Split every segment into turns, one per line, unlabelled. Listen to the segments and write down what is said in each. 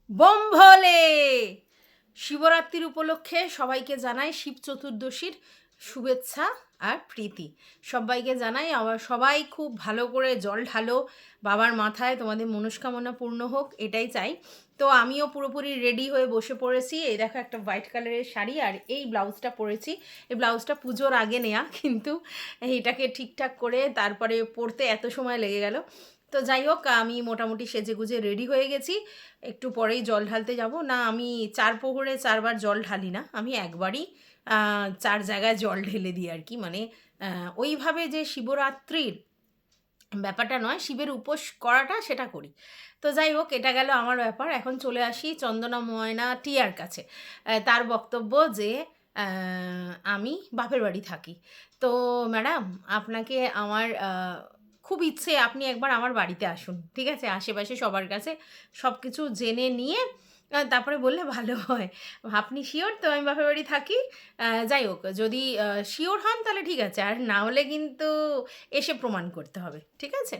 Bomb ভোলে! শিবরাত্রির উপলক্ষে সবাইকে জানাই শিব চতুর্দশীর শুভেচ্ছা আর প্রীতি। সবাইকে জানাই সবাই খুব ভালো করে জল ঢালো বাবার মাথায়, তোমাদের মনস্কামনা পূর্ণ হোক, এটাই চাই। তো আমিও পুরোপুরি রেডি হয়ে বসে পড়েছি। এই দেখো একটা হোয়াইট কালারের শাড়ি আর এই ব্লাউজটা পরেছি। এই ব্লাউজটা পুজোর আগে নেয়া, কিন্তু এইটাকে ঠিকঠাক করে তারপরে পরতে এত সময় লেগে গেল। তো যাই হোক, আমি মোটামুটি সেজেগুজে রেডি হয়ে গেছি। একটু পরেই জল ঢালতে যাব। না, আমি 4 প্রহরে 4 বার জল ঢালি না, আমি একবারই 4 জায়গায় জল ঢেলে দিই আর কি। মানে ওইভাবে যে শিবরাত্রির ব্যাপারটা নয়, শিবের উপোস করাটা সেটা করি। তো যাই হোক, এটা গেল আমার ব্যাপার। এখন চলে আসি চন্দনা ময়না টিয়ার কাছে। তার বক্তব্য যে আমি বাপের বাড়ি থাকি। তো ম্যাডাম, আপনাকে আমার খুব ইচ্ছে আপনি একবার আমার বাড়িতে আসুন, ঠিক আছে? আশেপাশে সবার কাছে সব কিছু জেনে নিয়ে তারপরে বললে ভালো হয়। আপনি শিওর তো আমি বাপের বাড়ি থাকি? যাই হোক, যদি শিওর হন তাহলে ঠিক আছে, আর না হলে কিন্তু এসে প্রমাণ করতে হবে, ঠিক আছে?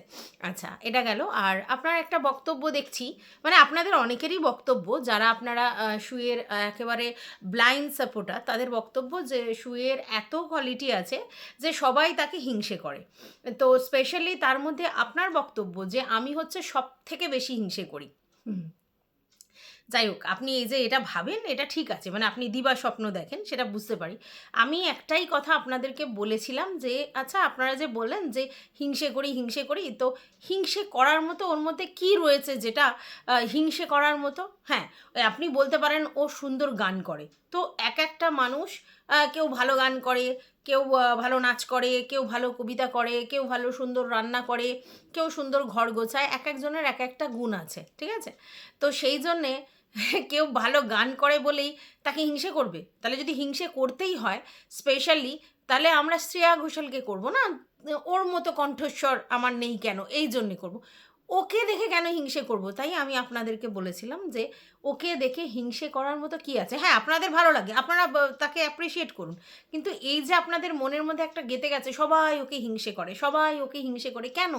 আচ্ছা, এটা গেল। আর আপনার একটা বক্তব্য দেখছি, মানে আপনাদের অনেকেরই বক্তব্য, যারা আপনারা শুয়ের একেবারে ব্লাইন্ড সাপোর্টার, তাদের বক্তব্য যে শুয়ের এত কোয়ালিটি আছে যে সবাই তাকে হিংসে করে। তো স্পেশালি তার মধ্যে আপনার বক্তব্য যে আমি হচ্ছে সব থেকে বেশি হিংসে করি। হুম। যাই হোক, আপনি এই যে এটা ভাবেন এটা ঠিক আছে, মানে আপনি দিবা স্বপ্ন দেখেন, সেটা বুঝতে পারি। আমি একটাই কথা আপনাদেরকে বলেছিলাম যে আচ্ছা, আপনারা যে বললেন যে হিংসে করি হিংসে করি, তো হিংসে করার মতো ওর মধ্যে কী রয়েছে যেটা হিংসে করার মতো? হ্যাঁ, ওই আপনি বলতে পারেন ও সুন্দর গান করে। তো এক একটা মানুষ, কেউ ভালো গান করে, কেউ ভালো নাচ করে, কেউ ভালো কবিতা করে, কেউ ভালো সুন্দর রান্না করে, কেউ সুন্দর ঘর গোছায়, এক একজনের এক একটা গুণ আছে, ঠিক আছে? তো সেই জন্যে কেউ ভালো গান করে বলেই তাকে হিংসে করবে? তাহলে যদি হিংসে করতেই হয় স্পেশালি, তাহলে আমরা শ্রেয়া ঘোষালকে করব না? ওর মতো কণ্ঠস্বর আমার নেই কেন, এই জন্যে করব। ওকে দেখে কেন হিংসে করব? তাই আমি আপনাদেরকে বলেছিলাম যে ওকে দেখে হিংসে করার মতো কি আছে? হ্যাঁ, আপনাদের ভালো লাগে, আপনারা তাকে অ্যাপ্রিসিয়েট করুন। কিন্তু এই যে আপনাদের মনের মধ্যে একটা গেঁথে গেছে সবাই ওকে হিংসে করে, সবাই ওকে হিংসে করে, কেন?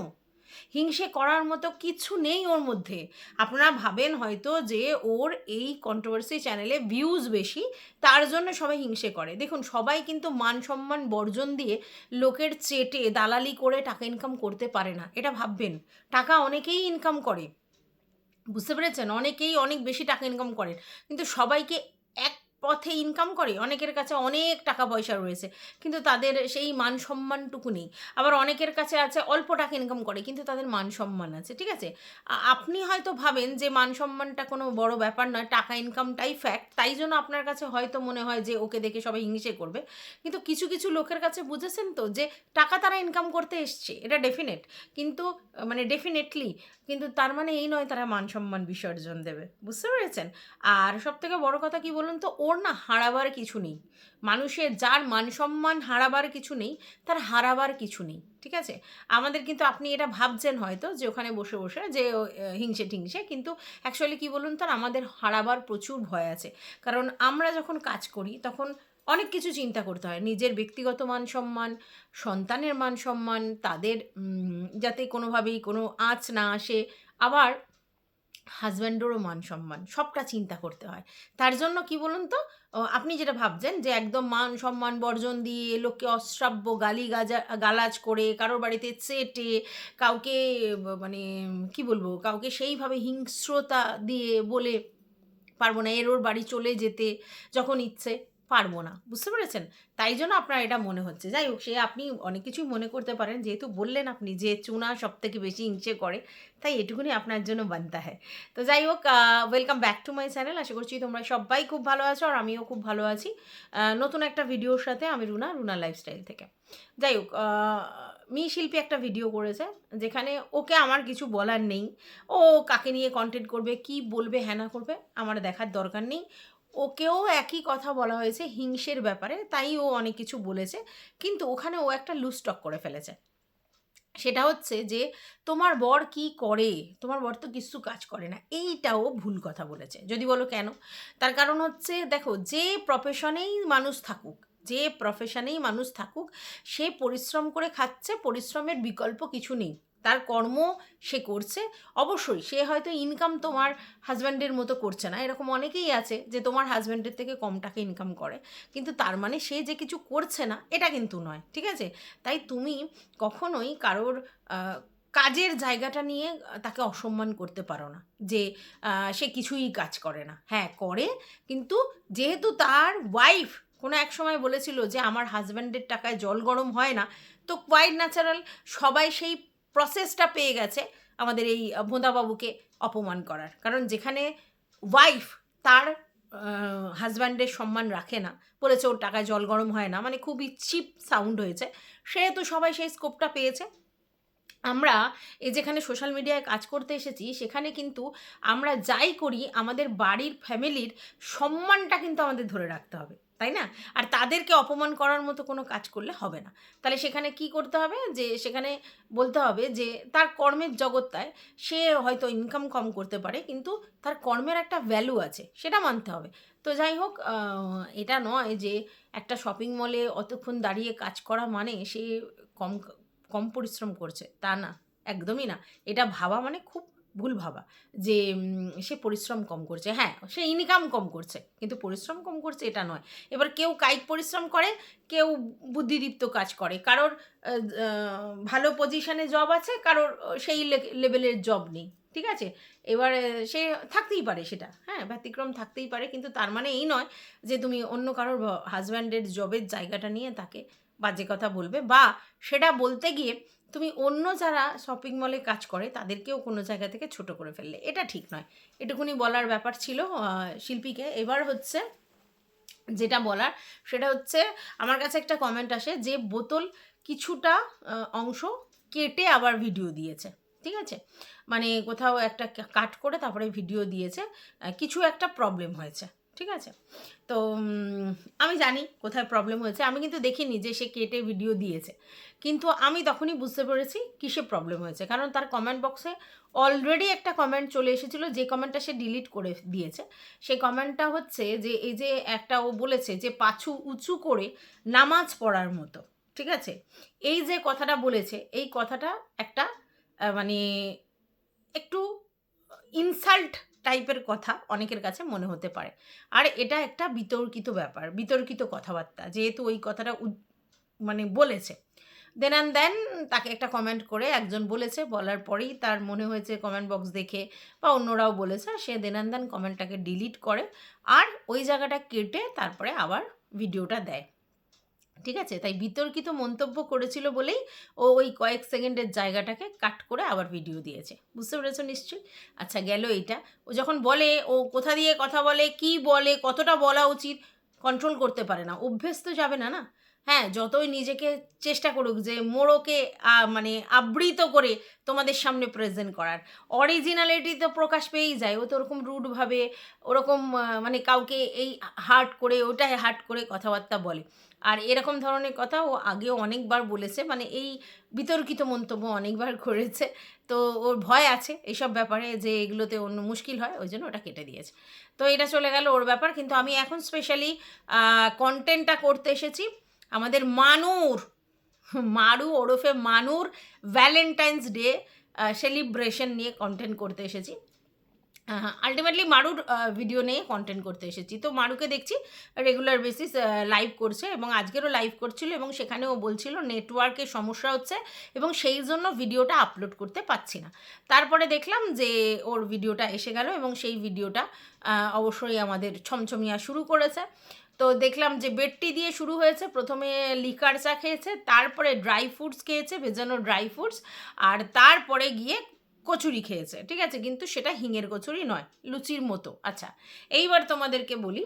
হিংসে করার মতো কিছু নেই ওর মধ্যে। আপনারা ভাবেন হয়তো যে ওর এই কন্ট্রোভার্সি চ্যানেলে ভিউজ বেশি, তার জন্য সবাই হিংসে করে। দেখুন, সবাই কিন্তু মান সম্মান বর্জন দিয়ে লোকের চেটে দালালি করে টাকা ইনকাম করতে পারে না, এটা ভাববেন। টাকা অনেকেই ইনকাম করে, বুঝতে পেরেছেন? অনেকেই অনেক বেশি টাকা ইনকাম করেন। কিন্তু সবাইকে এক পথে ইনকাম করে? অনেকের কাছে অনেক টাকা পয়সা রয়েছে, কিন্তু তাদের সেই মান সম্মানটুকু নেই। আবার অনেকের কাছে আছে অল্প টাকা ইনকাম করে, কিন্তু তাদের মান সম্মান আছে, ঠিক আছে? আপনি হয়তো ভাবেন যে মান সম্মানটা কোনো বড় ব্যাপার নয়, টাকা ইনকামটাই ফ্যাক্ট। তাই জন্য আপনার কাছে হয়তো মনে হয় যে ওকে দেখে সবাই হিংসে করবে। কিন্তু কিছু, কিছু লোকের কাছে বুঝেছেন তো যে টাকা তারা ইনকাম করতে এসছে, এটা ডেফিনেট। কিন্তু মানে ডেফিনেটলি, কিন্তু তার মানে এই নয় তারা মান সম্মান বিসর্জন দেবে, বুঝতে পেরেছেন? আর সবথেকে বড় কথা কি বলুন তো, ওর না হারাবার কিছু নেই। মানুষের যার মান সম্মান হারাবার কিছু নেই, তার হারাবার কিছু নেই, ঠিক আছে? আমাদের কিন্তু, আপনি এটা ভাবছেন হয়তো যে ওখানে বসে বসে যে ও হিংসে টিংসে, কিন্তু অ্যাকচুয়ালি কী বলুন তো, আমাদের হারাবার প্রচুর ভয় আছে। কারণ আমরা যখন কাজ করি তখন অনেক কিছু চিন্তা করতে হয়, নিজের ব্যক্তিগত মান সম্মান, সন্তানের মান সম্মান, তাদের যাতে কোনোভাবেই কোনো আঁচ না আসে, আবার হাজব্যান্ডেরও মান সম্মান, সবটা চিন্তা করতে হয়। তার জন্য কি বলুন তো, আপনি যেটা ভাবছেন যে একদম মান সম্মান বর্জন দিয়ে লোককে অশ্রাব্য গালাজ করে, কারোর বাড়িতে চেটে, কাউকে মানে কি বলবো, কাউকে সেইভাবে হিংস্রতা দিয়ে বলে পারবো না, এর ওর বাড়ি চলে যেতে যখন ইচ্ছে, পারবো না, বুঝতে পেরেছেন? তাই জন্য আপনার এটা মনে হচ্ছে। যাই হোক, সে আপনি অনেক কিছুই মনে করতে পারেন, যেহেতু বললেন আপনি যে চুনা সব থেকে বেশি হিংসে করে, তাই এটুকুনি আপনার জন্য বানতা হয়। তো যাই হোক, welcome back to my channel. আশা করছি তোমরা সবাই খুব ভালো আছো, আর আমিও খুব ভালো আছি। নতুন একটা ভিডিওর সাথে আমি রুনা লাইফস্টাইল থেকে। যাই হোক, শিল্পী একটা ভিডিও করেছে যেখানে ওকে আমার কিছু বলার নেই। ও কাকে নিয়ে কন্টেন্ট করবে, কি বলবে, হ্যানা করবে, আমার দেখার দরকার নেই। ওকেও একই কথা বলা হয়েছে হিংসের ব্যাপারে, তাই ও অনেক কিছু বলেছে। কিন্তু ওখানে ও একটা লুজ টক করে ফেলেছে। সেটা হচ্ছে যে, তোমার বর কি করে? তোমার বর তো কিচ্ছু কাজ করে না। এইটাও ভুল কথা বলেছে। যদি বলো কেন? তার কারণ হচ্ছে, দেখো, যে প্রফেশনেই মানুষ থাকুক, সে পরিশ্রম করে খাচ্ছে, পরিশ্রমের বিকল্প কিছু নেই। তার কর্ম সে করছে, অবশ্যই সে হয়তো ইনকাম তোমার হাজব্যান্ডের মতো করছে না, এরকম অনেকেই আছে যে তোমার হাজব্যান্ডের থেকে কম টাকা ইনকাম করে, কিন্তু তার মানে সে যে কিছু করছে না এটা কিন্তু নয়, ঠিক আছে? তাই তুমি কখনোই কারোর কাজের জায়গাটা নিয়ে তাকে অসম্মান করতে পারো না, যে সে কিছুই কাজ করে না। হ্যাঁ করে, কিন্তু যেহেতু তার ওয়াইফ কোনো এক সময় বলেছিল যে আমার হাজব্যান্ডের টাকায় জল গরম হয় না, তো কোয়াইট ন্যাচারাল সবাই সেই প্রসেসটা পেয়ে গেছে আমাদের এই ভোঁদাবাবুকে অপমান করার। কারণ যেখানে ওয়াইফ তার হাজব্যান্ডের সম্মান রাখে না, বলেছে ওর টাকায় জল গরম হয় না, মানে খুবই চিপ সাউন্ড হয়েছে, সেহেতু সবাই সেই স্কোপটা পেয়েছে। আমরা এই যেখানে সোশ্যাল মিডিয়ায় কাজ করতে এসেছি সেখানে কিন্তু আমরা যাই করি আমাদের বাড়ির ফ্যামিলির সম্মানটা কিন্তু আমাদের ধরে রাখতে হবে, তাই না? আর তাদেরকে অপমান করার মতো কোনো কাজ করলে হবে না। তাহলে সেখানে কি করতে হবে, যে সেখানে বলতে হবে যে তার কর্মের জগৎটায় সে হয়তো ইনকাম কম করতে পারে, কিন্তু তার কর্মের একটা ভ্যালু আছে, সেটা মানতে হবে। তো যাই হোক, এটা নয় যে একটা শপিং মলে অতক্ষণ দাঁড়িয়ে কাজ করা মানে সে কম কম পরিশ্রম করছে, তা না, একদমই না। এটা ভাবা মানে খুব ভুল ভাবা যে সে পরিশ্রম কম করছে। হ্যাঁ, সে ইনকাম কম করছে কিন্তু পরিশ্রম কম করছে এটা নয়। এবার কেউ কায়িক পরিশ্রম করে, কেউ বুদ্ধিদীপ্ত কাজ করে, কারোর ভালো পজিশনে জব আছে, কারোর সেই লেভেলের জব নেই, ঠিক আছে? এবারে সে থাকতেই পারে, সেটা হ্যাঁ ব্যতিক্রম থাকতেই পারে, কিন্তু তার মানে এই নয় যে তুমি অন্য কারোর হাজব্যান্ডের জবের জায়গাটা নিয়ে তাকে বাজে কথা বলবে, বা সেটা বলতে গিয়ে তুমি অন্য যারা শপিং মলে কাজ করে তাদেরকেও কোনো জায়গা থেকে ছোট করে ফেললে, এটা ঠিক নয়। এটুকুনি বলার ব্যাপার ছিল শিল্পীকে। এবার হচ্ছে যেটা বলার সেটা হচ্ছে, আমার কাছে একটা কমেন্ট আসে যে বোতল কিছুটা অংশ কেটে আবার ভিডিও দিয়েছে, ঠিক আছে? মানে কোথাও একটা কাট করে তারপরে ভিডিও দিয়েছে, কিছু একটা প্রবলেম হয়েছে, ঠিক আছে? তো আমি জানি কোথায় প্রবলেম হয়েছে, আমি কিন্তু দেখিনি যে সে কেটে ভিডিও দিয়েছে, কিন্তু আমি তখনই বুঝতে পেরেছি কিসে প্রবলেম হয়েছে। কারণ তার কমেন্ট বক্সে অলরেডি একটা কমেন্ট চলে এসেছিলো, যে কমেন্টটা সে ডিলিট করে দিয়েছে। সেই কমেন্টটা হচ্ছে যে এই যে একটা ও বলেছে যে পাছু উঁচু করে নামাজ পড়ার মতো, ঠিক আছে? এই যে কথাটা বলেছে, এই কথাটা একটা মানে একটু ইনসাল্ট টাইপের কথা অনেকের কাছে মনে হতে পারে। আর এটা একটা বিতর্কিত ব্যাপার, বিতর্কিত কথাবার্তা, যেহেতু ওই কথাটা মানে বলেছে। দেন অ্যান্ড দেন তাকে একটা কমেন্ট করে একজন বলেছে, বলার পরেই তার মনে হয়েছে কমেন্ট বক্স দেখে বা অন্যরাও বলেছে, সে দেন অ্যান্ড দেন কমেন্টটাকে ডিলিট করে আর ওই জায়গাটা কেটে তারপরে আবার ভিডিওটা দেয়, ঠিক আছে? তাই বিতর্কিত মন্তব্য করেছিল বলেই ও ওই কয়েক সেকেন্ডের জায়গাটাকে কাট করে আবার ভিডিও দিয়েছে। বুঝতে পেরেছো নিশ্চয়ই? আচ্ছা, গেল এইটা। ও যখন বলে, ও কোথা দিয়ে কথা বলে, কি বলে, কতটা বলা উচিত কন্ট্রোল করতে পারে না, অভ্যেস তো যাবে না, না? হ্যাঁ, যতই নিজেকে চেষ্টা করুক যে মোড়কে মানে আবৃত করে তোমাদের সামনে প্রেজেন্ট করার, অরিজিনালিটি তো প্রকাশ পেয়েই যায়। ও তো ওরকম রুডভাবে, ওরকম মানে কাউকে এই হার্ট করে ওটাই হার্ট করে কথাবার্তা বলে। আর এরকম ধরনের কথা ও আগেও অনেকবার বলেছে, মানে এই বিতর্কিত মন্তব্য অনেকবার করেছে। তো ওর ভয় আছে এইসব ব্যাপারে যে এগুলোতে অন্য মুশকিল হয়, ওই জন্য ওটা কেটে দিয়েছে। তো এটা চলে গেল ওর ব্যাপার। কিন্তু আমি এখন স্পেশালি কন্টেন্টটা করতে এসেছি আমাদের মানুর, মারু ওরফে মানুর ভ্যালেন্টাইন্স ডে সেলিব্রেশন নিয়ে কন্টেন্ট করতে এসেছি। আলটিমেটলি মারুর ভিডিও নিয়ে কন্টেন্ট করতে এসেছি। তো মারুকে দেখছি রেগুলার বেসিস লাইভ করছে, এবং আজকেরও লাইভ করছিল, এবং সেখানেও বলছিল নেটওয়ার্কের সমস্যা হচ্ছে এবং সেই জন্য ভিডিওটা আপলোড করতে পারছি না। তারপরে দেখলাম যে ওর ভিডিওটা এসে গেল, এবং সেই ভিডিওটা অবশ্যই আমাদের ছমছমিয়া শুরু করেছে। তো দেখলাম যে বেডটি দিয়ে শুরু হয়েছে, প্রথমে লিকার চা খেয়েছে, তারপরে ড্রাই ফ্রুটস খেয়েছে, ভেজানো ড্রাই ফ্রুটস, আর তারপরে গিয়ে কচুরি খেয়েছে, ঠিক আছে? কিন্তু সেটা হিঙের কচুরি নয়, লুচির মতো। আচ্ছা, এইবার তোমাদেরকে বলি,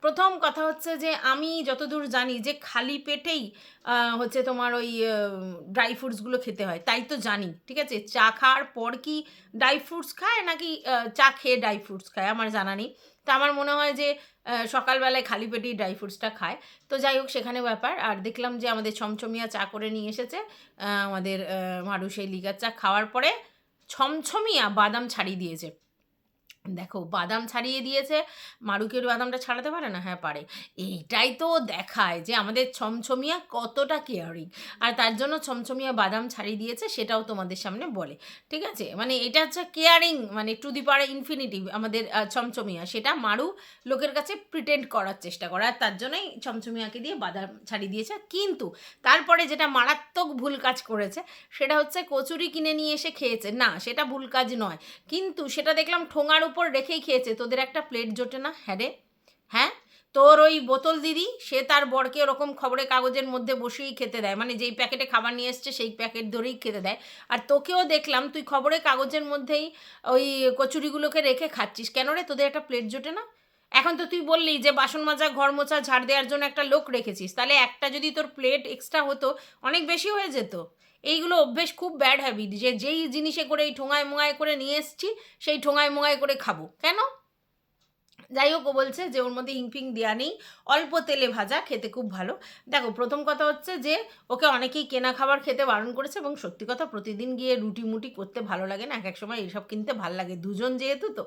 প্রথম কথা হচ্ছে যে আমি যতদূর জানি যে খালি পেটেই হচ্ছে তোমার ওই ড্রাই ফ্রুটসগুলো খেতে হয়, তাই তো জানি, ঠিক আছে? চা খাওয়ার পর কি ড্রাই ফ্রুটস খায় নাকি চা খেয়ে ড্রাই ফ্রুটস খায় আমার জানা নেই। তো আমার মনে হয় যে সকালবেলায় খালি পেটেই ড্রাই ফ্রুটসটা খায়। তো যাই হোক, সেখানে ব্যাপার। আর দেখলাম যে আমাদের ছমছমিয়া চা করে নিয়ে এসেছে আমাদের মারু। সেই লিকার চা খাওয়ার পরে ছমছমিয়া বাদাম ছাড়িয়ে দিয়েছে। দেখো বাদাম ছাড়িয়ে দিয়েছে, মারুকে বাদামটা ছাড়াতে পারে না? হ্যাঁ পারে। এইটাই তো দেখায় যে আমাদের ছমছমিয়া কতটা কেয়ারিং, আর তার জন্য ছমছমিয়া বাদাম ছাড়িয়ে দিয়েছে সেটাও তোমাদের সামনে বলে। ঠিক আছে, মানে এটা হচ্ছে কেয়ারিং, মানে টু দি পাওয়ার ইনফিনিটিভ আমাদের ছমছমিয়া, সেটা মারু লোকের কাছে প্রিটেন্ড করার চেষ্টা করে, আর তার জন্যই ছমছমিয়াকে দিয়ে বাদাম ছাড়িয়ে দিয়েছে। কিন্তু তারপরে যেটা মারাত্মক ভুল কাজ করেছে সেটা হচ্ছে কচুরি কিনে নিয়ে এসে খেয়েছে। না, সেটা ভুল কাজ নয়, কিন্তু সেটা দেখলাম ঠোঙার উপর রেখেই খেয়েছে। তোদের একটা প্লেট জোটে না? হ্যাঁ রে, হ্যাঁ। তোর ওই বোতল দিদি সে তার বরকে ওরকম খবরের কাগজের মধ্যে বসেই খেতে দেয়, মানে যেই প্যাকেটে খাবার নিয়ে এসছে সেই প্যাকেট ধরেই খেতে দেয়। আর তোকেও দেখলাম তুই খবরের কাগজের মধ্যেই ওই কচুরিগুলোকে রেখে খাচ্ছিস। কেন রে, তোদের একটা প্লেট জোটে না? এখন তো তুই বললি যে বাসন মাজা, ঘর মোছা, ঝাড় দেওয়ার জন্য একটা লোক রেখেছিস, তাহলে একটা যদি তোর প্লেট এক্সট্রা হতো অনেক বেশি হয়ে যেত। এইগুলো অভ্যেস খুব ব্যাড হ্যাবিট, যে যেই জিনিসে করে এই ঠোঙায় মোঙায় করে নিয়ে এসছি সেই ঠোঙায় মোঙায় করে খাবো কেন? যাই হোক, ও বলছে যে ওর মধ্যে হিংফিং দেওয়া নেই, অল্প তেলে ভাজা, খেতে খুব ভালো। দেখো প্রথম কথা হচ্ছে যে ওকে অনেকেই কেনা খাবার খেতে বারণ করেছে, এবং সত্যি কথা প্রতিদিন গিয়ে রুটি মুটি করতে ভালো লাগে না, এক এক সময় এইসব কিনতে ভালো লাগে, দুজন যেহেতু। তো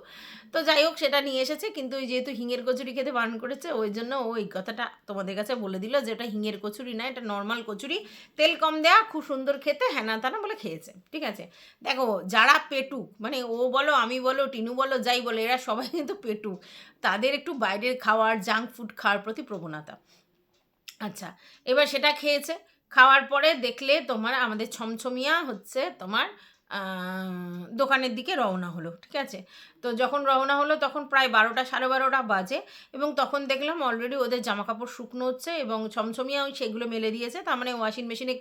তো যাই হোক, সেটা নিয়ে এসেছে, কিন্তু ওই যেহেতু হিঙের কচুরি খেতে বারণ করেছে ওই জন্য ও এই কথাটা তোমাদের কাছে বলে দিল যে এটা হিঙের কচুরি না, এটা নর্মাল কচুরি, তেল কম দেয়া, খুব সুন্দর খেতে, হ্যানা তানা বলে খেয়েছে। ঠিক আছে, দেখো যারা পেটুক, মানে ও বলো, আমি বলো, টিনু বলো, যাই বলো, এরা সবাই কিন্তু পেটুক, তাদের একটু বাইরের খাওয়ার, জাঙ্ক ফুড খাওয়ার প্রতি প্রবণতা। আচ্ছা, এবার সেটা খেয়েছে, খাওয়ার পরে দেখলে তোমার আমাদের ছমছমিয়া হচ্ছে তোমার দোকানের দিকে রওনা হলো। ঠিক আছে, তো যখন রওনা হলো তখন প্রায় 12টা, 12:30 বাজে, এবং তখন দেখলাম অলরেডি ওদের জামা কাপড় শুকনো হচ্ছে, এবং ছমছমিয়া ওই সেগুলো মেলে দিয়েছে, তার মানে ওয়াশিং মেশিনে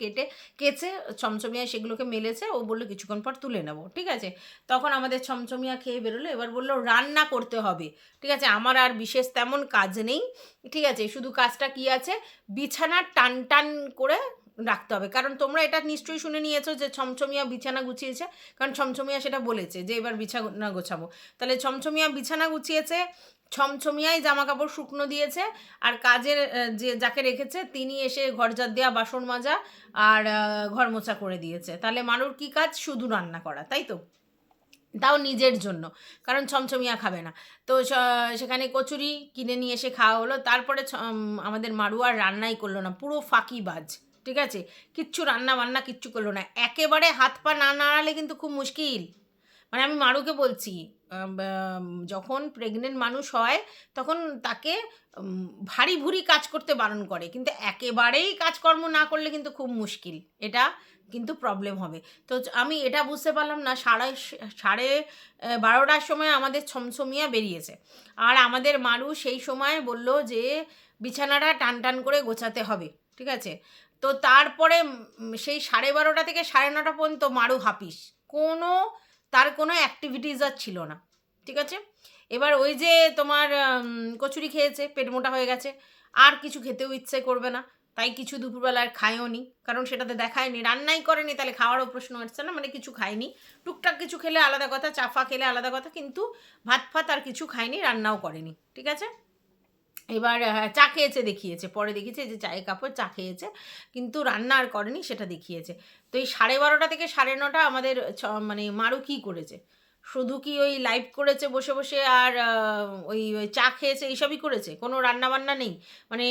কেচে ছমছমিয়া সেগুলোকে মেলেছে। ও বললো কিছুক্ষণ পর তুলে নেবো। ঠিক আছে, তখন আমাদের ছমছমিয়া খেয়ে বেরোলো, এবার বললো রান্না করতে হবে। ঠিক আছে, আমার আর বিশেষ তেমন কাজ নেই। ঠিক আছে, শুধু কাজটা কি আছে, বিছানা টান টান করে রাখতে হবে, কারণ তোমরা এটা নিশ্চয়ই শুনে নিয়েছো যে ছমছমিয়া বিছানা গুছিয়েছে, কারণ ছমছমিয়া সেটা বলেছে যে এবার বিছানা গোছাবো। তাহলে ছমছমিয়া বিছানা গুছিয়েছে, ছমছমিয়াই জামা কাপড় শুকনো দিয়েছে, আর কাজের যে যাকে রেখেছে তিনি এসে ঘর ঝাড় দেওয়া, বাসন মাজা আর ঘর মোছা করে দিয়েছে। তাহলে মানুর কি কাজ? শুধু রান্না করা, তাই তো, তাও নিজের জন্য, কারণ ছমছমিয়া খাবে না। তো সেখানে কচুরি কিনে নিয়ে এসে খাওয়া হলো। তারপরে আমাদের মারু আর রান্নাই করলো না, পুরো ফাঁকিবাজ। ঠিক আছে, কিচ্ছু রান্না বান্না কিচ্ছু করলো না, একেবারে হাত পা না নাড়ালে কিন্তু খুব মুশকিল। মানে আমি মারুকে বলছি, যখন প্রেগনেন্ট মানুষ হয় তখন তাকে ভারী ভুরি কাজ করতে বারণ করে, কিন্তু একেবারেই কাজকর্ম না করলে কিন্তু খুব মুশকিল, এটা কিন্তু প্রবলেম হবে। তো আমি এটা বুঝতে পারলাম না, সাড়ে 12টার সময় আমাদের ছমছমিয়া বেরিয়েছে, আর আমাদের মারু সেই সময় বলল যে বিছানাটা টান টান করে গোছাতে হবে। ঠিক আছে, তো তারপরে সেই 12:30 থেকে 9:30 পর্যন্ত মারু হাপিস, কোনো তার কোনো অ্যাক্টিভিটিস আর ছিল না। ঠিক আছে, এবার ওই যে তোমার কচুরি খেয়েছে, পেট মোটা হয়ে গেছে, আর কিছু খেতেও ইচ্ছে করবে না, তাই কিছু দুপুরবেলা আর খায়ও নি, কারণ সেটাতে দেখায়নি, রান্নাই করেনি, তাহলে খাওয়ারও প্রশ্ন হচ্ছে না, মানে কিছু খায়নি। টুকটাক কিছু খেলে আলাদা কথা, চাফা খেলে আলাদা কথা, কিন্তু ভাত ফাত আর কিছু খায়নি, রান্নাও করেনি। ঠিক আছে, এবার চা খেয়েছে দেখিয়েছে, পরে দেখিয়েছে যে চায়ের কাপড় চা খেয়েছে, কিন্তু রান্না আর করেনি সেটা দেখিয়েছে। তো এই 12:30 থেকে 9:30 আমাদের মানে মারু কী করেছে, শুধু কি ওই লাইভ করেছে বসে বসে, আর ওই চা খেয়েছে, এইসবই করেছে, কোনো রান্না বান্না নেই, মানে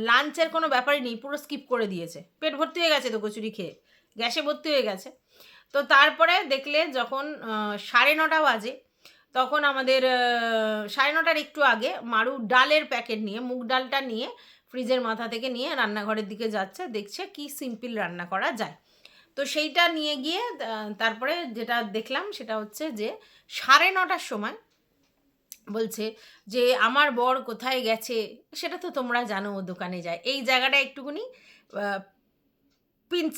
লাঞ্চের কোনো ব্যাপারই নেই, পুরো স্কিপ করে দিয়েছে। পেট ভর্তি হয়ে গেছে তো কচুরি খেয়ে, গ্যাসে ভর্তি হয়ে গেছে। তো তারপরে দেখলে যখন 9:30 বাজে, তখন আমাদের 9:30 একটু আগে মারু ডালের প্যাকেট নিয়ে, মুগ ডালটা নিয়ে ফ্রিজের মাথা থেকে নিয়ে রান্নাঘরের দিকে যাচ্ছে, দেখছে কি সিম্পল রান্না করা যায়। তো সেইটা নিয়ে গিয়ে তারপরে যেটা দেখলাম সেটা হচ্ছে যে 9:30টার সময় বলছে যে আমার বর কোথায় গেছে, সেটা তো তোমরা জানো ও দোকানে যায়, এই জায়গাটা একটুকুনি পিঞ্চ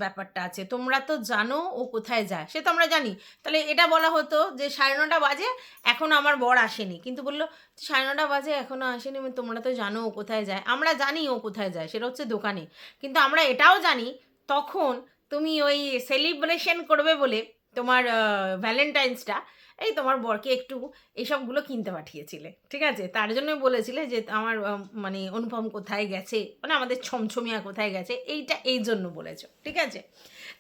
ব্যাপারটা আছে, তোমরা তো জানো ও কোথায় যায়, সে তো আমরা জানি। তাহলে এটা বলা হতো যে 9:30 বাজে এখনও আমার বর আসেনি, কিন্তু বললো 9:30 বাজে এখনও আসেনি, তোমরা তো জানো ও কোথায় যায়। আমরা জানি ও কোথায় যায়, সেটা হচ্ছে দোকানে, কিন্তু আমরা এটাও জানি তখন তুমি ওই সেলিব্রেশন করবে বলে তোমার ভ্যালেন্টাইন্সটা, এই তোমার বরকে একটু এইসবগুলো কিনতে পাঠিয়েছিলে। ঠিক আছে, তার জন্য বলেছিলে যে আমার মানে অনুপম কোথায় গেছে, মানে আমাদের ছমছমিয়া কোথায় গেছে, এইটা এই জন্য বলেছো। ঠিক আছে,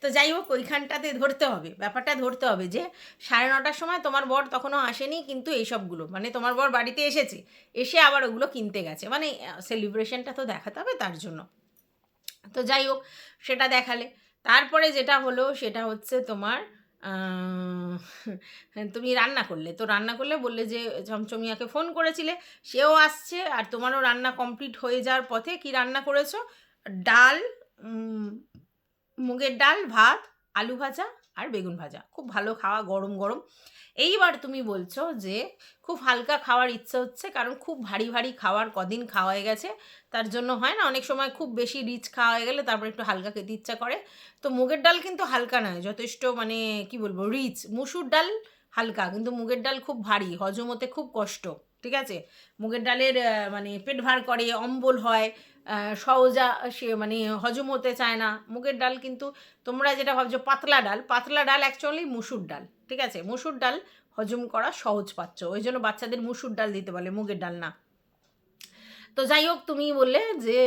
তো যাই হোক, ওইখানটাতে ধরতে হবে, ব্যাপারটা ধরতে হবে যে 9:30টার সময় তোমার বর তখনও আসেনি, কিন্তু এইসবগুলো মানে তোমার বর বাড়িতে এসেছে, এসে আবার ওগুলো কিনতে গেছে, মানে সেলিব্রেশনটা তো দেখাতে হবে তার জন্য। তো যাই হোক, সেটা দেখালে। তারপরে যেটা হলো সেটা হচ্ছে তোমার আহ, তুমি রান্না করলে, তো রান্না করলে বললে যে চমচমিয়াকে ফোন করেছিলে, সেও আসছে, আর তোমারও রান্না কমপ্লিট হয়ে যাওয়ার পথে কি রান্না করেছো? ডাল, মুগের ডাল, ভাত, আলু ভাজা আর বেগুন ভাজা, খুব ভালো খাওয়া, গরম গরম। এইবার তুমি বলছো যে খুব হালকা খাওয়ার ইচ্ছে হচ্ছে, কারণ খুব ভারী ভারী খাওয়ার কদিন খাওয়া হয়ে গেছে, তার জন্য হয় না অনেক সময় খুব বেশি রিচ খাওয়া হয়ে গেলে তারপর একটু হালকা খেতে ইচ্ছা করে। তো মুগের ডাল কিন্তু হালকা নয়, যথেষ্ট মানে কি বলবো রিচ। মুসুর ডাল হালকা, কিন্তু মুগের ডাল খুব ভারী, হজম হতে খুব কষ্ট, ঠিক আছে? মুগের ডালের মানে পেট ভার করে, অম্বল হয়, সহজা সে মানে হজম হতে চায় না মুগের ডাল। কিন্তু তোমরা যেটা ভাবছো পাতলা ডাল, পাতলা ডাল অ্যাকচুয়ালি মুসুর ডাল, ঠিক আছে? মুসুর ডাল হজম করা সহজ পাচ্ছ, ওই জন্য বাচ্চাদের মুসুর ডাল দিতে বলে, মুগের ডাল না। তো যাই হোক, তুমি বললে যে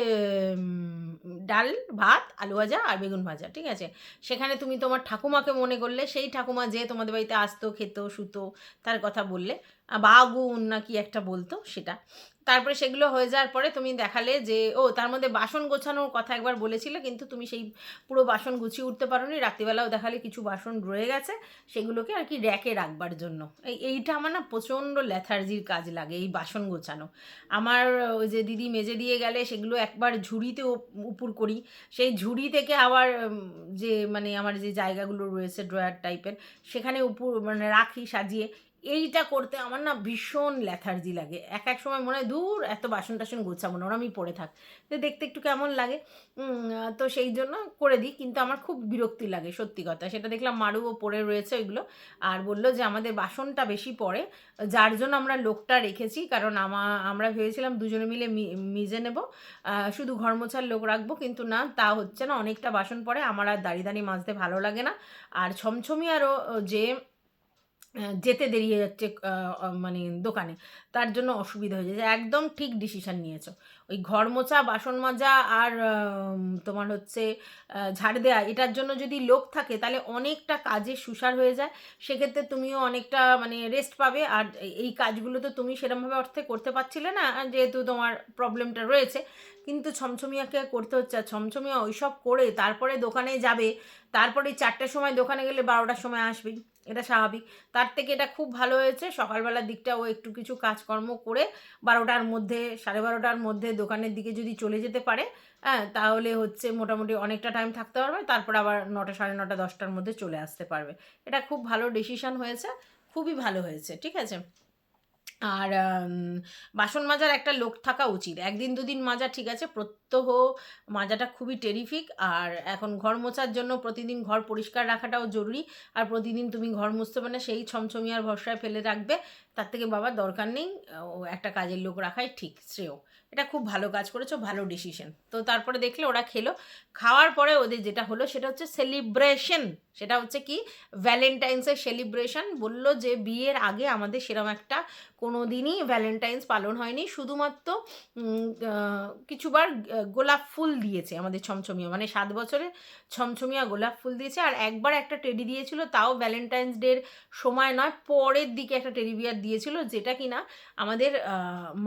ডাল, ভাত, আলু ভাজা আর বেগুন ভাজা, ঠিক আছে? সেখানে তুমি তোমার ঠাকুমাকে মনে করলে, সেই ঠাকুমা যে তোমাদের বাড়িতে আসতো, খেত, শুতো, তার কথা বললে, বাগুন না কি একটা বলতো সেটা। তারপরে সেগুলো হয়ে যাওয়ার পরে তুমি দেখালে যে তার মধ্যে বাসন গোছানোর কথা একবার বলেছিলে, কিন্তু তুমি সেই পুরো বাসন গুছিয়ে উঠতে পারোনি, রাত্রিবেলাও দেখালে কিছু বাসন রয়ে গেছে, সেগুলোকে আর কি র্যাকে রাখবার জন্য। এইটা আমার না প্রচণ্ড ল্যাথার্জির কাজ লাগে, এই বাসন গোছানো। আমার ওই যে দিদি মেজে দিয়ে গেলে সেগুলো একবার ঝুড়িতে উপুর করি, সেই ঝুড়ি থেকে আবার যে মানে আমার যে জায়গাগুলো রয়েছে ড্রয়ার টাইপের, সেখানে উপর মানে রাখি সাজিয়ে। এইটা করতে আমার না ভীষণ ল্যাথার্জি লাগে, এক এক সময় মনে হয় দূর এত বাসন টাসন গোছাবো না, ওরমই পড়ে থাক, তো দেখতে একটু কেমন লাগে। তো সেই জন্য করে দিই, কিন্তু আমার খুব বিরক্তি লাগে সত্যি কথা। সেটা দেখলাম মারুও পড়ে রয়েছে ওইগুলো, আর বললো যে আমাদের বাসনটা বেশি পড়ে, যার জন্য আমরা লোকটা রেখেছি, কারণ আমরা ভেবেছিলাম দুজনে মিলে মিজে নেব, শুধু ঘর মোছার লোক রাখবো, কিন্তু না, তা হচ্ছে না, অনেকটা বাসন পড়ে, আমার আর দাঁড়িয়ে দাঁড়িয়ে মাজতে ভালো লাগে না। আর ছমছমি আরও যে যেতে দেরি হয়ে যাচ্ছে মানে দোকানে, তার জন্য অসুবিধা হয়ে যাচ্ছে। একদম ঠিক ডিসিশন নিয়েছো, ওই ঘর মোছা, বাসন মাজা আর তোমার হচ্ছে ঝাড় দেওয়া, এটার জন্য যদি লোক থাকে তাহলে অনেকটা কাজে সুসার হয়ে যায়, সেক্ষেত্রে তুমিও অনেকটা মানে রেস্ট পাবে। আর এই কাজগুলো তো তুমি সেরকমভাবে অর্থে করতে পারছিলে না, যেহেতু তোমার প্রবলেমটা রয়েছে, কিন্তু ছমছমিয়াকে করতে হচ্ছে। আর ছমছমিয়া ওইসব করে তারপরে দোকানে যাবে, তারপরে 4টের সময় দোকানে গেলে 12টার সময় আসবেই, এটা স্বাভাবিক। তার থেকে এটা খুব ভালো হয়েছে, সকালবেলার দিকটা ও একটু কিছু কাজকর্ম করে 12টার মধ্যে, 12:30টার মধ্যে দোকানের দিকে যদি চলে যেতে পারে, হ্যাঁ, তাহলে হচ্ছে মোটামুটি অনেকটা টাইম থাকতে পারবে, তারপর আবার 9টা, 9:30, 10টার মধ্যে চলে আসতে পারবে। এটা খুব ভালো ডিসিশন হয়েছে, খুবই ভালো হয়েছে, ঠিক আছে? আর বাসন মাজার একটা লোক থাকা উচিত, 1 দিন 2 দিন মাজা ঠিক আছে, প্রত্যহ মাজাটা খুবই টেরিফিক। আর এখন ঘর মোছার জন্য প্রতিদিন ঘর পরিষ্কার রাখাটাও জরুরি, আর প্রতিদিন তুমি ঘর মুছতে পারে না, সেই ছমছমিয়ার ভরসায় ফেলে রাখবে, তার থেকে বাবার দরকার নেই, একটা কাজের লোক রাখাই ঠিক শ্রেয়। এটা খুব ভালো কাজ করেছো, ভালো ডিসিশন। তো তারপরে দেখলে ওরা খেলো, খাওয়ার পরে ওদের যেটা হলো সেটা হচ্ছে সেলিব্রেশন। সেটা হচ্ছে কি, ভ্যালেন্টাইন্সের সেলিব্রেশন। বললো যে বিয়ের আগে আমাদের সেরকম একটা কোনো দিনই ভ্যালেন্টাইন্স পালন হয়নি, শুধুমাত্র কিছুবার গোলাপ ফুল দিয়েছে আমাদের ছমছমিয়া, মানে 7 বছরে ছমছমিয়া গোলাপ ফুল দিয়েছে, আর একবার একটা টেডি দিয়েছিল, তাও ভ্যালেন্টাইন্স ডের সময় নয়, পরের দিকে একটা টেডি বিয়ার দিয়েছিল, যেটা কিনা আমাদের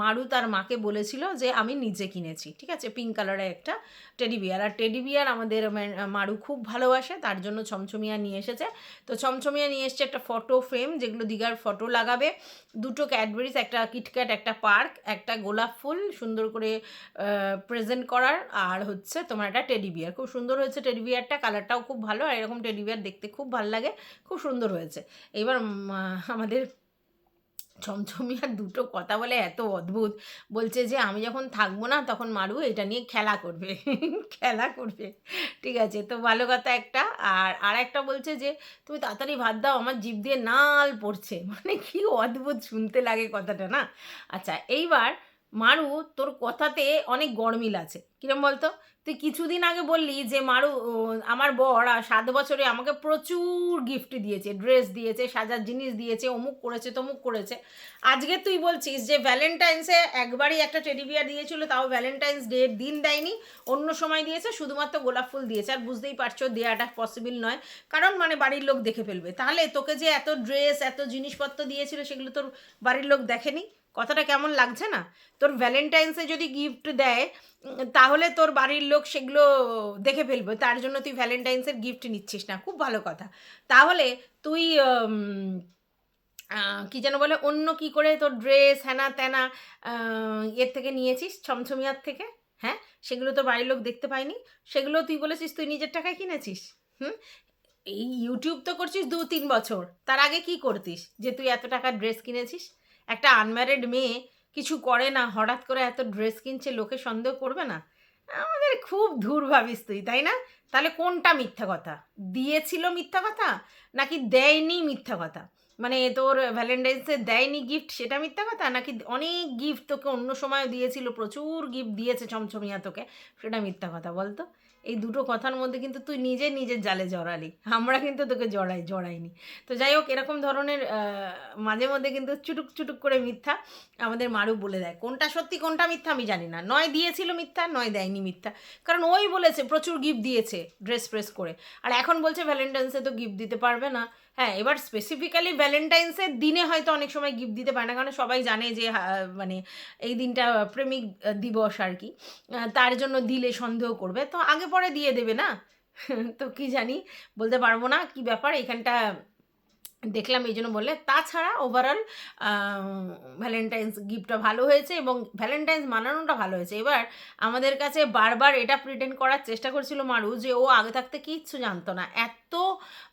মারু তার মাকে বলেছিল যে আমি নিজে কিনেছি, ঠিক আছে? পিঙ্ক কালারের একটা টেডি বিয়ার, আর টেডি বিয়ার আমাদের মারু খুব ভালোবাসে, তার জন্য ছমছমিয়া নিয়ে এসেছে। তো ছমছমিয়া নিয়ে এসছে একটা ফটো ফ্রেম, যেগুলো দিঘার ফটো লাগাবে, 2টো ক্যাডবেরিজ, একটা কিটক্যাট, একটা পার্ক, একটা গোলাপ ফুল সুন্দর করে প্রেজেন্ট করার, আর হচ্ছে তোমার একটা টেডি বিয়ার। খুব সুন্দর হয়েছে টেডি বিয়ারটা, কালারটাও খুব ভালো, আর এরকম টেডি বিয়ার দেখতে খুব ভালো লাগে, খুব সুন্দর হয়েছে। এবার আমাদের ছমছমিয়ার 2টো কথা বলে এত অদ্ভুত, বলছে যে আমি যখন থাকবো না তখন মারু এটা নিয়ে খেলা করবে, খেলা করবে, ঠিক আছে? তো ভালো কথা একটা। আর একটা বলছে যে তুমি তাড়াতাড়ি ভাত দাও, আমার জিভ দিয়ে নাল পড়ছে, মানে কি অদ্ভুত শুনতে লাগে কথাটা না? আচ্ছা, এইবার মারু তোর কথাতে অনেক গরমিল আছে, কিরম বলতো? তুই কিছুদিন আগে বললি যে মারু আমার বর 7 বছরে আমাকে প্রচুর গিফট দিয়েছে, ড্রেস দিয়েছে, সাজার জিনিস দিয়েছে, অমুক করেছে তমুক করেছে। আজকে তুই বলছিস যে ভ্যালেন্টাইন্সে একবারই একটা টেডি বিয়ার দিয়েছিল, তাও ভ্যালেন্টাইন্স ডে দিন দেয়নি, অন্য সময় দিয়েছে, শুধুমাত্র গোলাপ ফুল দিয়েছে। আর বুঝতেই পারছো দেওয়াটা পসিবল নয়, কারণ মানে বাড়ির লোক দেখে ফেলবে। তাহলে তোকে যে এত ড্রেস এত জিনিসপত্র দিয়েছিল সেগুলো তোর বাড়ির লোক দেখেনি? কথাটা কেমন লাগছে না? তোর ভ্যালেন্টাইন্সে যদি গিফট দেয় তাহলে তোর বাড়ির লোক সেগুলো দেখে ফেলবে, তার জন্য তুই ভ্যালেন্টাইন্সের গিফট নিচ্ছিস না, খুব ভালো কথা। তাহলে তুই কি যেন বলে, অন্য কি করে তোর ড্রেস হ্যানা ত্যানা এর থেকে নিয়েছিস, ছমছমিয়ার থেকে? হ্যাঁ, সেগুলো তো বাড়ির লোক দেখতে পায়নি, সেগুলো তুই বলেছিস তুই নিজের টাকায় কিনেছিস। হুম, এই ইউটিউব তো করছিস 2-3 বছর, তার আগে কি করতিস যে তুই এত টাকার ড্রেস কিনেছিস? একটা আনম্যারিড মেয়ে কিছু করে না, হঠাৎ করে এত ড্রেস কিনছে, লোকে সন্দেহ করবে না? আমাদের খুব ধূর ভাবিস তুই, তাই না? তাহলে কোনটা মিথ্যা কথা? দিয়েছিল মিথ্যা কথা, নাকি দেয়নি মিথ্যা কথা? মানে তোর ভ্যালেন্টাইন্সে দেয়নি গিফট সেটা মিথ্যা কথা, নাকি অনেক গিফট তোকে অন্য সময় দিয়েছিল, প্রচুর গিফট দিয়েছে ছমছমিয়া তোকে, সেটা মিথ্যা কথা? বলতো। এই দুটো কথার মধ্যে কিন্তু তুই নিজে নিজের জালে জড়ালি, আমরা কিন্তু তোকে জড়াইনি। তো যাই হোক, এরকম ধরনের মাঝে মধ্যে কিন্তু চুটুক চুটুক করে মিথ্যা আমাদের মারু বলে দেয়। কোনটা সত্যি কোনটা মিথ্যা আমি জানি না, নয় দিয়েছিল মিথ্যা, নয় দেয়নি মিথ্যা। কারণ ওই বলেছে প্রচুর গিফট দিয়েছে ড্রেস প্রেস করে, আর এখন বলছে ভ্যালেন্টাইন্সে তো গিফট দিতে পারবে না। হ্যাঁ, এবার স্পেসিফিক্যালি ভ্যালেন্টাইন্সের দিনে হয়তো অনেক সময় গিফট দিতে পারে না, কারণ সবাই জানে যে মানে এই দিনটা প্রেমিক দিবস আর কি, তার জন্য দিলে সন্দেহ করবে, তো আগে পরে দিয়ে দেবে না। তো কি জানি, বলতে পারবো না কি ব্যাপার এখানটা, দেখলাম এই জন্য বললে। তাছাড়া ওভারঅল ভ্যালেন্টাইন্স গিফটটা ভালো হয়েছে এবং ভ্যালেন্টাইন্স মানানোটা ভালো হয়েছে। এবার আমাদের কাছে বারবার এটা প্রিটেন্ড করার চেষ্টা করছিল মারু যে ও আগে থাকতে কিচ্ছু জানতো না, এত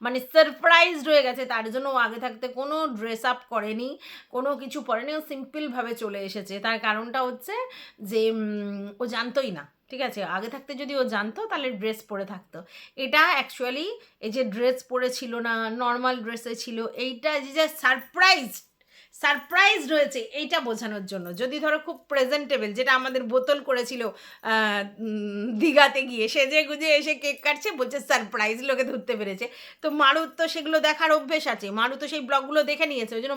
মানে সারপ্রাইজড হয়ে গেছে, তার জন্য ও আগে থাকতে কোনো ড্রেস আপ করেনি, কোনো কিছু পরেনি, ও সিম্পলভাবে চলে এসেছে। তার কারণটা হচ্ছে যে ও জানতোই না, ঠিক আছে? আগে থাকতে যদি ও জানতো তাহলে ড্রেস পরে থাকতো। এটা অ্যাকচুয়ালি এই যে ড্রেস পরেছিল না, নর্মাল ড্রেসে ছিল, এইটা যে সারপ্রাইজ রয়েছে এইটা বোঝানোর জন্য। যদি ধরো খুব প্রেজেন্টেবল, যেটা আমাদের বোতল করেছিল দীঘাতে গিয়ে সেজে গুজে এসে কেক কাটছে, বলছে সারপ্রাইজ, লোকে ধরতে পেরেছে। তো মারুর তো সেগুলো দেখার অভ্যেস আছে, মারু তো সেই ব্লগগুলো দেখে নিয়েছে, ওই জন্য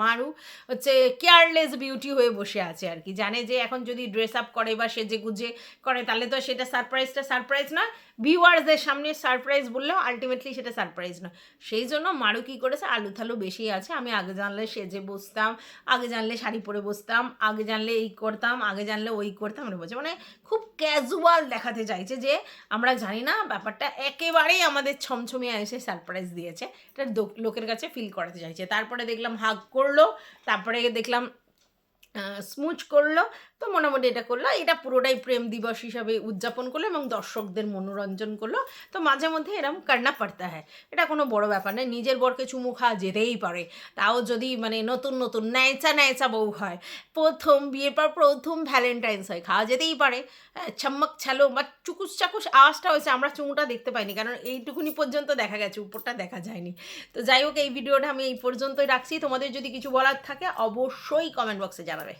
মারু হচ্ছে কেয়ারলেস বিউটি হয়ে বসে আছে আর কি, জানে যে এখন যদি ড্রেস আপ করে বা সেজে গুজে করে তাহলে তো সেটা সারপ্রাইজ নয়, ভিউয়ার্সদের সামনে সারপ্রাইজ বললেও আলটিমেটলি সেটা সারপ্রাইজ নয়। সেই জন্য মারু কী করেছে, আলু থালু বেশি আছে, আমি আগে জানলে সেজে বসতাম, আগে জানলে শাড়ি পরে বসতাম, আগে জানলে এই করতাম, আগে জানলে ওই করতাম, এটা বলছে মানে খুব ক্যাজুয়াল দেখাতে চাইছে যে আমরা জানি না ব্যাপারটা, একেবারেই আমাদের ছমছমিয়ে এসে সারপ্রাইজ দিয়েছে, এটা লোকের কাছে ফিল করাতে চাইছে। তারপরে দেখলাম হাগ করলো, তারপরে দেখলাম স্মুচ করলো, তো মোটামুটি এটা করলো, এটা পুরোটাই প্রেম দিবস হিসাবে উদযাপন করলো এবং দর্শকদের মনোরঞ্জন করলো। তো মাঝে মধ্যে এরকম কান্না পড়তা হয়, এটা কোনো বড় ব্যাপার নয়, নিজের বরকে চুমু খাওয়া যেতেই পারে, তাও যদি মানে নতুন নতুন ন্যায়চা বউ হয়, প্রথম বিয়ের পর প্রথম ভ্যালেন্টাইন্স হয়, খাওয়া যেতেই পারে। হ্যাঁ, ছাম্মাক ছালো বা চুকুস চাকুস আওয়াজটা হয়েছে, আমরা চুমুটা দেখতে পাইনি, কারণ এইটুকুনি পর্যন্ত দেখা গেছে, উপরটা দেখা যায়নি। তো যাই হোক, এই ভিডিওটা আমি এই পর্যন্তই রাখছি। তোমাদের যদি কিছু বলার থাকে অবশ্যই কমেন্ট বক্সে জানাবে।